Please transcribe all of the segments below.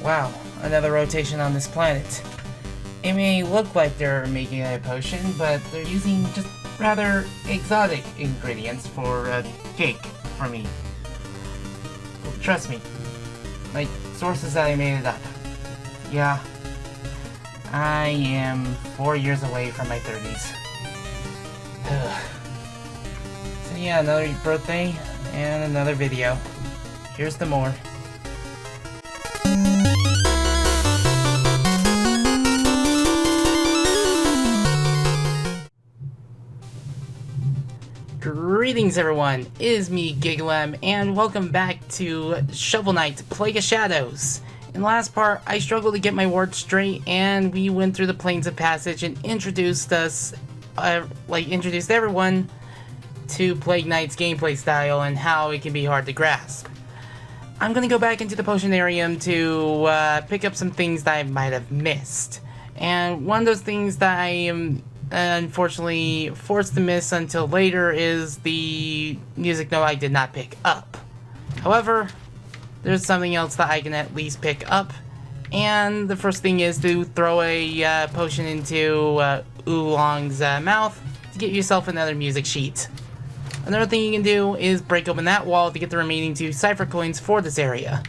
wow, another rotation on this planet. It may look like they're making a potion, but they're using just rather exotic ingredients for a cake for me. Trust me, my sources that I made it up. Yeah, I am 4 years away from my 30s. So yeah, another birthday and another video. Here's the more. Greetings everyone, it is me, Gigalem, and welcome back to Shovel Knight Plague of Shadows. In the last part, I struggled to get my words straight, and we went through the Plains of Passage and introduced everyone to Plague Knight's gameplay style and how it can be hard to grasp. I'm gonna go back into the Potionarium to pick up some things that I might have missed. And one of those things that I am unfortunately forced to miss until later is the music note I did not pick up. However, there's something else that I can at least pick up, and the first thing is to throw a potion into Oolong's mouth to get yourself another music sheet. Another thing you can do is break open that wall to get the remaining 2 cipher coins for this area.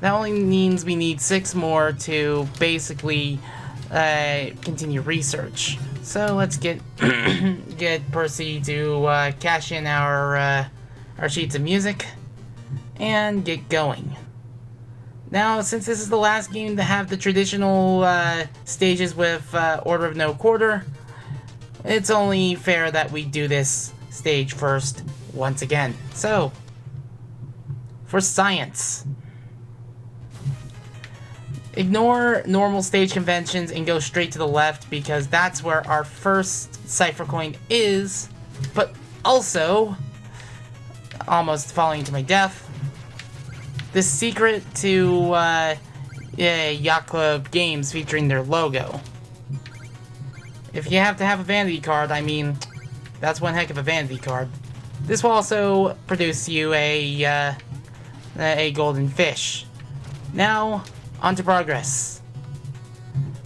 That only means we need 6 more to basically continue research. So let's get Percy to cash in our sheets of music and get going. Now, since this is the last game to have the traditional stages with Order of No Quarter, it's only fair that we do this stage first once again. So, for science. Ignore normal stage conventions and go straight to the left because that's where our first cipher coin is, but also, almost falling to my death, the secret to Yacht Club games featuring their logo. If you have to have a vanity card, I mean, that's one heck of a vanity card. This will also produce you a golden fish. Now, on to progress.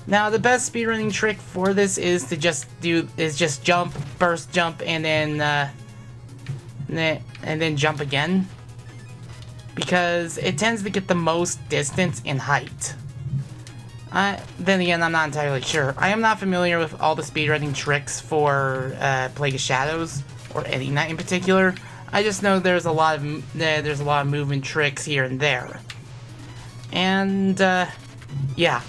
Now, the best speedrunning trick for this is to just jump, burst jump, and then jump again, because it tends to get the most distance and height. Then again, I'm not entirely sure. I am not familiar with all the speedrunning tricks for Plague of Shadows or any Knight in particular. I just know there's a lot of movement tricks here and there. And, yeah.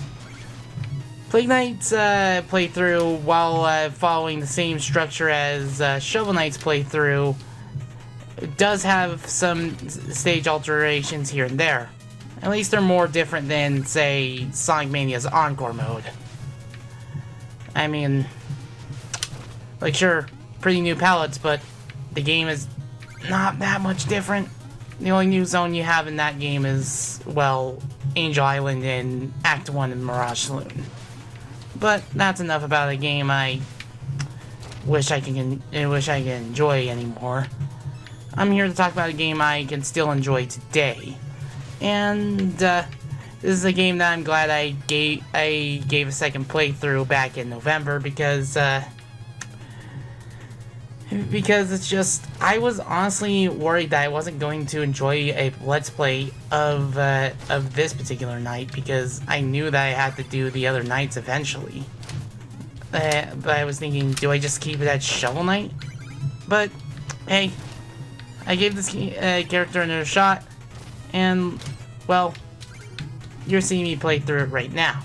Plague Knight's playthrough, while following the same structure as Shovel Knight's playthrough, does have some stage alterations here and there. At least they're more different than, say, Sonic Mania's Encore mode. I mean, like, sure, pretty new palettes, but the game is not that much different. The only new zone you have in that game is, well, Angel Island and Act 1 in Mirage Saloon. But that's enough about a game I wish I could enjoy anymore. I'm here to talk about a game I can still enjoy today. And this is a game that I'm glad I gave a second playthrough back in November because it's just, I was honestly worried that I wasn't going to enjoy a Let's Play of this particular night because I knew that I had to do the other nights eventually. But I was thinking, do I just keep it at Shovel Knight? But, hey, I gave this character another shot, and, well, you're seeing me play through it right now.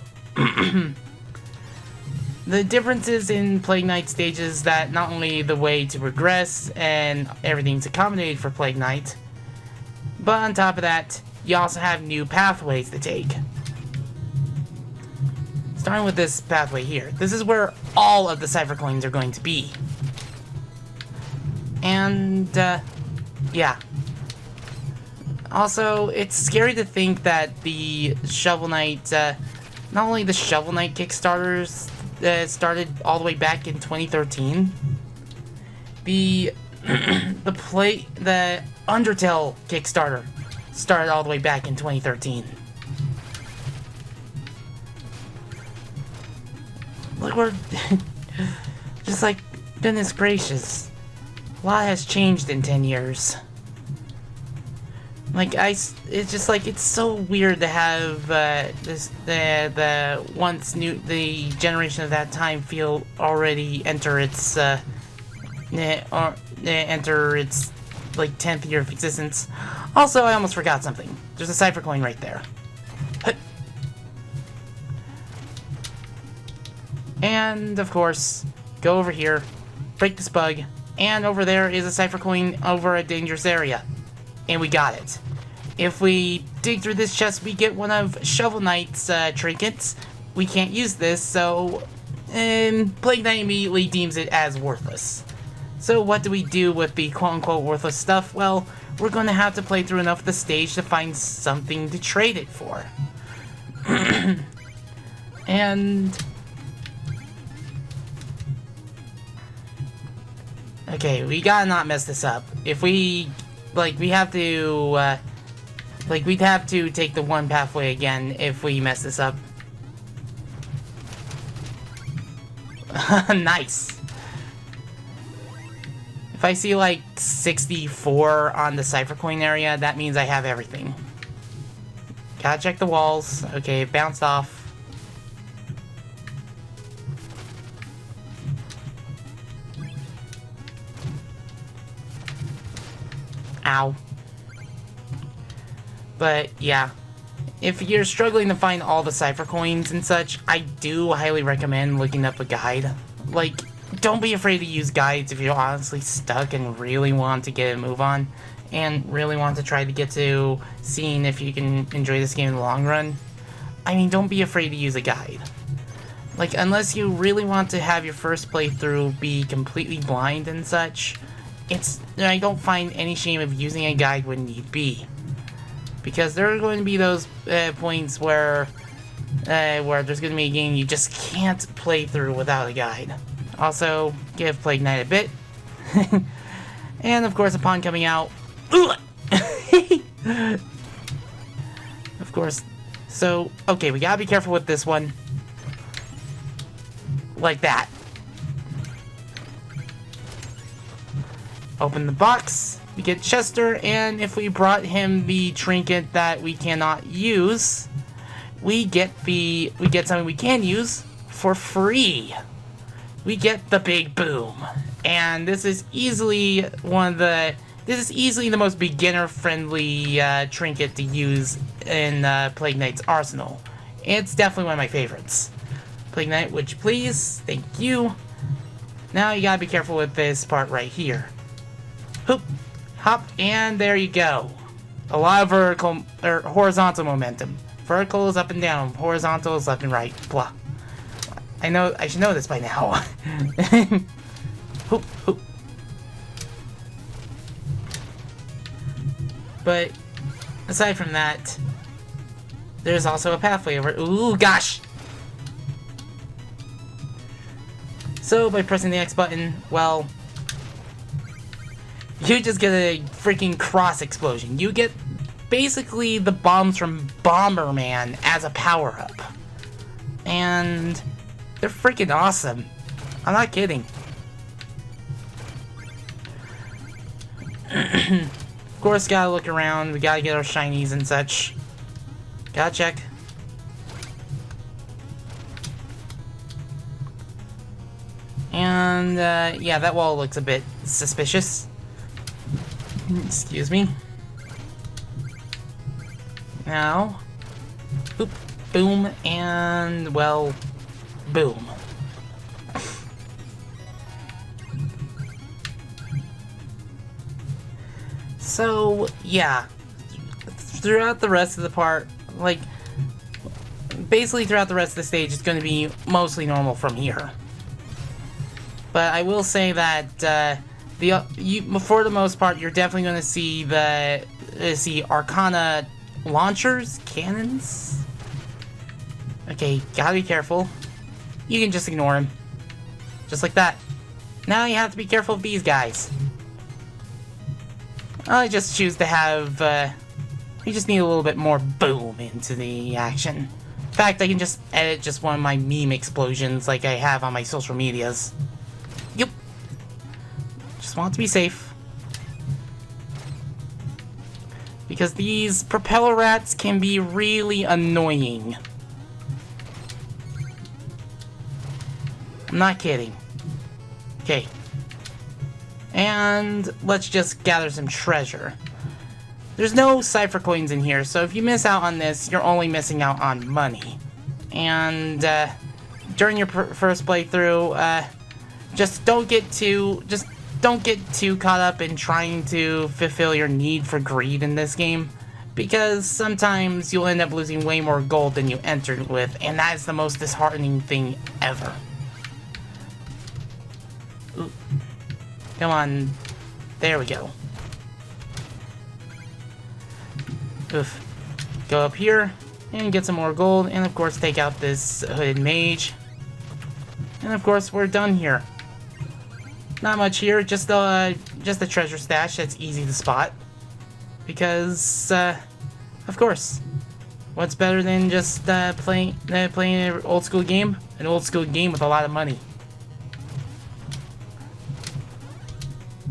The differences in Plague Knight stages that not only the way to progress and everything's accommodated for Plague Knight, but on top of that, you also have new pathways to take. Starting with this pathway here. This is where all of the cipher coins are going to be. And, yeah. Also, it's scary to think that the Shovel Knight, not only the Shovel Knight Kickstarters started all the way back in 2013, the Undertale Kickstarter started all the way back in 2013. Look, we're just like, goodness gracious, a lot has changed in 10 years. Like, it's just like, it's so weird to have the generation of that time feel already enter its like 10th year of existence. Also, I almost forgot something. There's a cipher coin right there. And of course, go over here, break this bug, and over there is a cipher coin over a dangerous area. And we got it. If we dig through this chest, we get one of Shovel Knight's trinkets. We can't use this, so Plague Knight immediately deems it as worthless. So what do we do with the quote-unquote worthless stuff? Well, we're going to have to play through enough of the stage to find something to trade it for. And... okay, we gotta not mess this up. If we... like, we have to... like, we'd have to take the one pathway again if we mess this up. Nice! If I see, like, 64 on the cipher coin area, that means I have everything. Gotta check the walls. Okay, it bounced off. Ow. But, yeah. If you're struggling to find all the cipher coins and such, I do highly recommend looking up a guide. Like, don't be afraid to use guides if you're honestly stuck and really want to get a move on, and really want to try to get to seeing if you can enjoy this game in the long run. I mean, don't be afraid to use a guide. Like, unless you really want to have your first playthrough be completely blind and such, I don't find any shame of using a guide when need be. Because there are going to be those points where there's going to be a game you just can't play through without a guide. Also, give Plague Knight a bit. And of course, upon coming out... of course. So, okay, we gotta be careful with this one. Like that. Open the box. We get Chester, and if we brought him the trinket that we cannot use, we get something we can use for free. We get the Big Boom, and this is easily the most beginner-friendly trinket to use in Plague Knight's arsenal. It's definitely one of my favorites. Plague Knight, would you please? Thank you. Now you gotta be careful with this part right here. Hoop, hop, and there you go. A lot of vertical or horizontal momentum. Vertical is up and down, horizontal is left and right. Blah. I should know this by now. Hoop, hoop. But aside from that, there's also a pathway over. Ooh, gosh! So by pressing the X button, well, you just get a freaking cross explosion. You get basically the bombs from Bomberman as a power-up. And they're freaking awesome. I'm not kidding. Of course, gotta look around. We gotta get our shinies and such. Gotta check. And, yeah, that wall looks a bit suspicious. Excuse me. Now, boop, boom, and, well, boom. So, yeah, throughout the rest of the part, like, basically throughout the rest of the stage, it's going to be mostly normal from here. But I will say that, for the most part, you're definitely going to see Arcana launchers, cannons. Okay, gotta be careful. You can just ignore him. Just like that. Now you have to be careful of these guys. I just choose to have, we just need a little bit more boom into the action. fact, I can just edit just one of my meme explosions like I have on my social medias. Yep. Just want to be safe. Because these propeller rats can be really annoying. I'm not kidding. Okay. And let's just gather some treasure. There's no cipher coins in here, so if you miss out on this, you're only missing out on money. And during your first playthrough, just don't get too caught up in trying to fulfill your need for greed in this game, because sometimes you'll end up losing way more gold than you entered with, and that is the most disheartening thing ever. Ooh. Come on. There we go. Oof. Go up here and get some more gold, and of course take out this hooded mage. And of course we're done here. Not much here, just a treasure stash that's easy to spot. Because, of course, what's better than just playing an old school game? An old school game with a lot of money.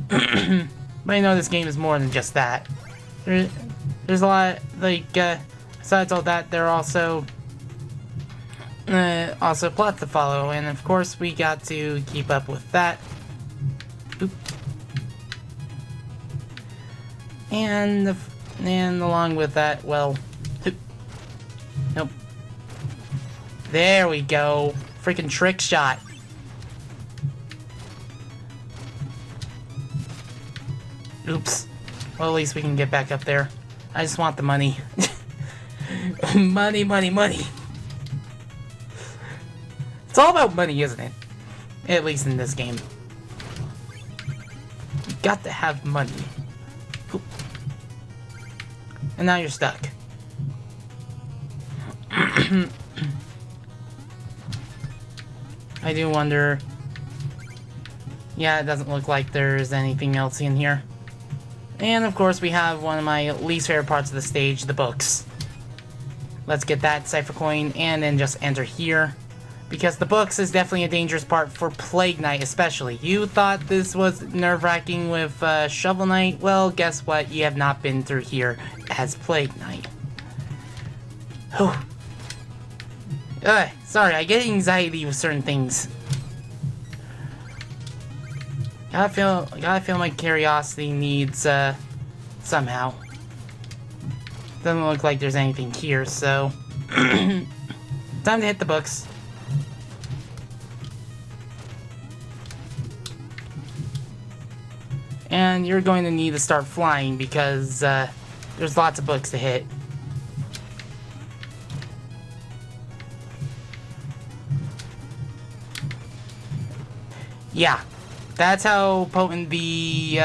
But you know this game is more than just that. There's a lot, like, besides all that, there are also plots to follow, and of course we got to keep up with that. Boop. And along with that, well, nope. There we go. Freaking trick shot. Oops. Well, at least we can get back up there. I just want the money. Money, money, money. It's all about money, isn't it? At least in this game. You got to have money. Oop. And now you're stuck. I do wonder... Yeah, it doesn't look like there's anything else in here. And of course we have one of my least favorite parts of the stage, the books. Let's get that cipher coin and then just enter here. Because the books is definitely a dangerous part for Plague Knight especially. You thought this was nerve-wracking with Shovel Knight? Well, guess what? You have not been through here as Plague Knight. Whew. Sorry, I get anxiety with certain things. Gotta feel my curiosity needs, somehow. Doesn't look like there's anything here, so... Time to hit the books. And you're going to need to start flying because, there's lots of books to hit. Yeah. That's how potent the,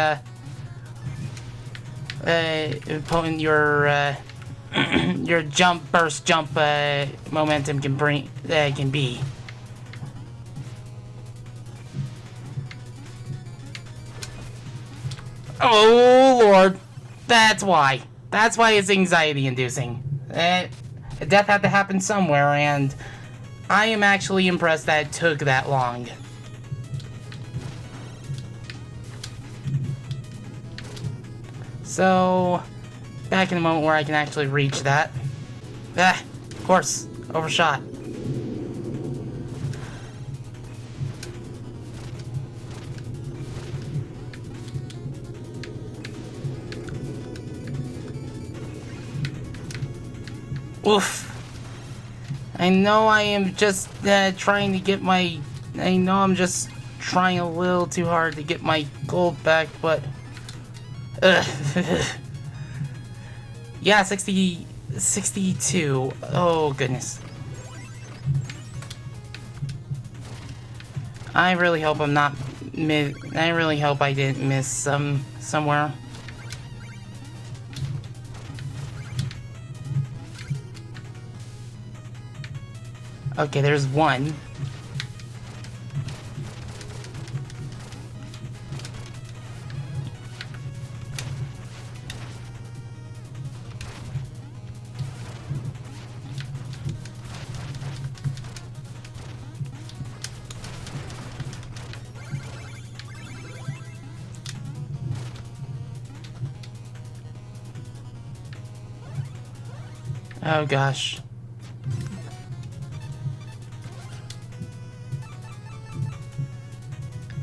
potent your burst jump, momentum can be. Oh, Lord. That's why. That's why it's anxiety-inducing. Death had to happen somewhere, and I am actually impressed that it took that long. So, back in a moment where I can actually reach that. Of course, overshot. Oof. I know I am just trying to get my... I know I'm just trying a little too hard to get my gold back, but... Yeah, 62. Oh, goodness. I really hope I'm not I really hope I didn't miss somewhere. Okay, there's one. Oh gosh.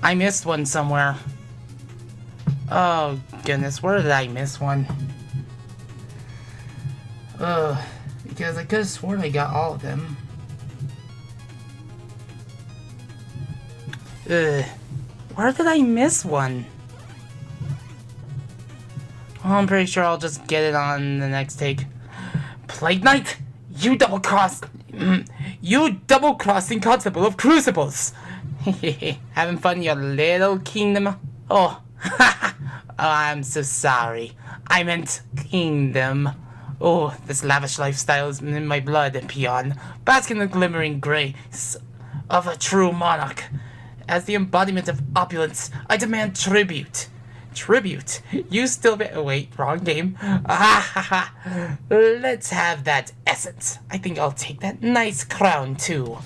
I missed one somewhere. Oh goodness, where did I miss one? Ugh, because I could have sworn I got all of them. Ugh, where did I miss one? Well, I'm pretty sure I'll just get it on the next take. Plague Knight, you double-crossing constable of crucibles. Having fun in your little kingdom? Oh, oh, I'm so sorry. I meant kingdom. Oh, this lavish lifestyle is in my blood, peon. Bask in the glimmering grace of a true monarch. As the embodiment of opulence, I demand tribute. Tribute? You still wait, wrong game. Let's have that essence. I think I'll take that nice crown, too.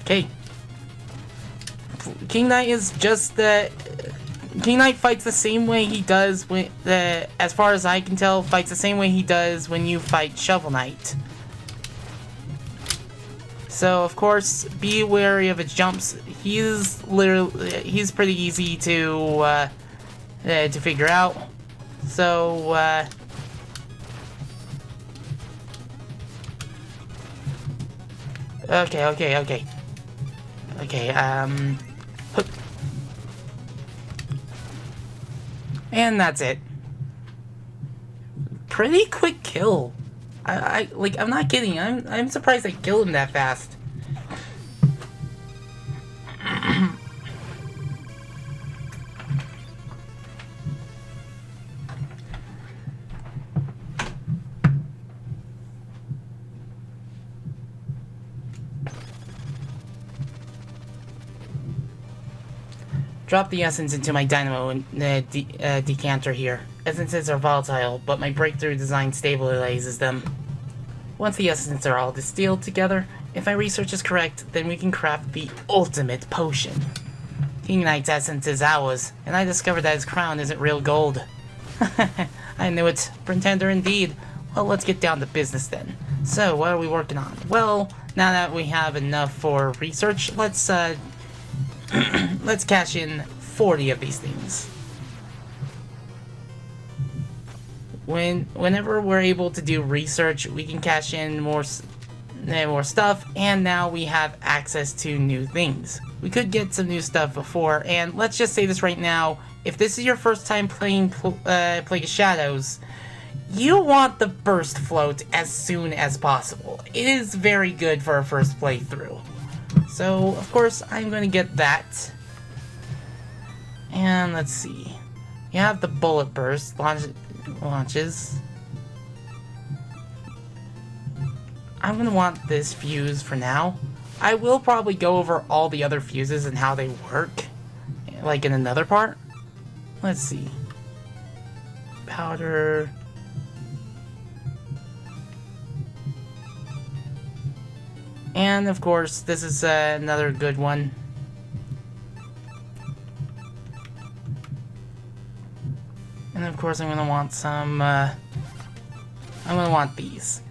Okay. King Knight is just King Knight fights the same way he does when, as far as I can tell, fights the same way he does when you fight Shovel Knight. So of course, be wary of his jumps. He's pretty easy to figure out. So okay. And that's it. Pretty quick kill. I'm not kidding. I'm surprised I killed him that fast. Drop the essence into my dynamo decanter here. Essences are volatile, but my breakthrough design stabilizes them. Once the essences are all distilled together, if my research is correct, then we can craft the ultimate potion. King Knight's essence is ours, and I discovered that his crown isn't real gold. I knew it. Pretender indeed. Well, let's get down to business then. So, what are we working on? Well, now that we have enough for research, let's let's cash in 40 of these things. Whenever we're able to do research, we can cash in more stuff, and now we have access to new things. We could get some new stuff before, and let's just say this right now, if this is your first time playing Plague of Shadows, you want the burst float as soon as possible. It is very good for a first playthrough. So, of course, I'm going to get that. And let's see. You have the bullet burst launches. I'm going to want this fuse for now. I will probably go over all the other fuses and how they work, like in another part. Let's see. Powder. And of course, this is another good one. And of course, I'm gonna want some. I'm gonna want these.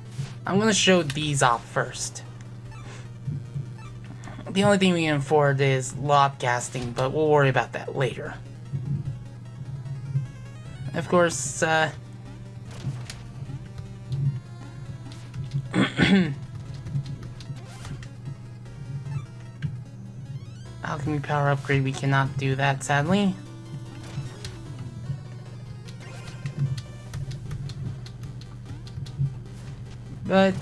I'm gonna show these off first. The only thing we can afford is lob casting, but we'll worry about that later. Of course, alchemy power upgrade, we cannot do that, sadly. But,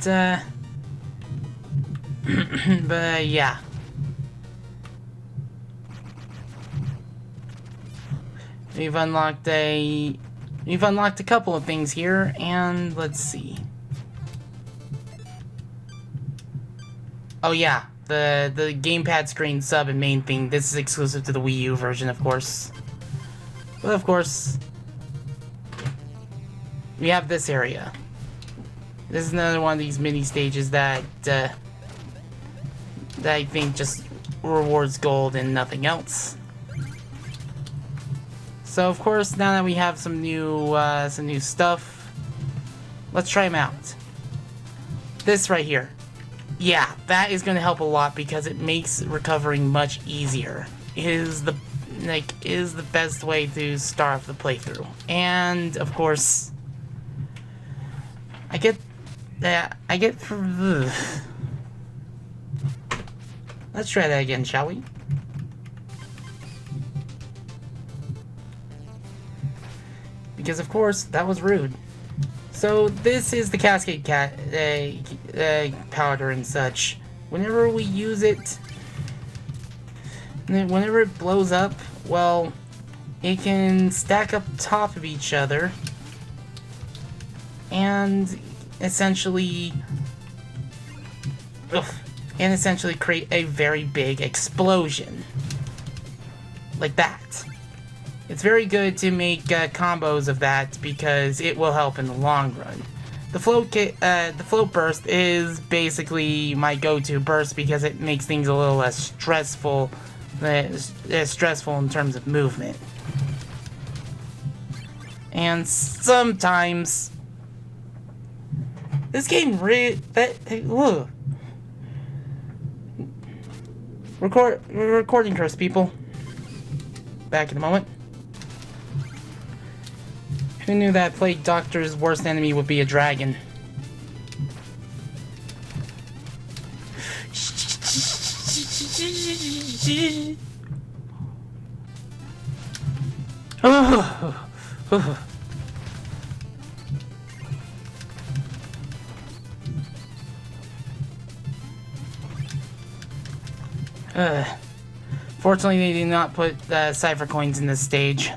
but yeah. We've unlocked a couple of things here, and let's see. Oh yeah, the gamepad screen sub and main thing. This is exclusive to the Wii U version, of course. But of course, we have this area. This is another one of these mini stages that I think just rewards gold and nothing else. So of course, now that we have some new stuff, let's try them out. This right here. Yeah, that is going to help a lot because it makes recovering much easier. Is the best way to start off the playthrough. And of course, I get let's try that again, shall we? Because of course, that was rude. So this is the Cascade powder and such. Whenever we use it, whenever it blows up, well, it can stack up top of each other and essentially create a very big explosion. Like that. It's very good to make combos of that because it will help in the long run. The float burst is basically my go-to burst because it makes things a little less stressful in terms of movement. And sometimes this game recording curse, people. Back in a moment. Who knew that Plague Doctor's worst enemy would be a dragon? Fortunately, they did not put cipher coins in this stage.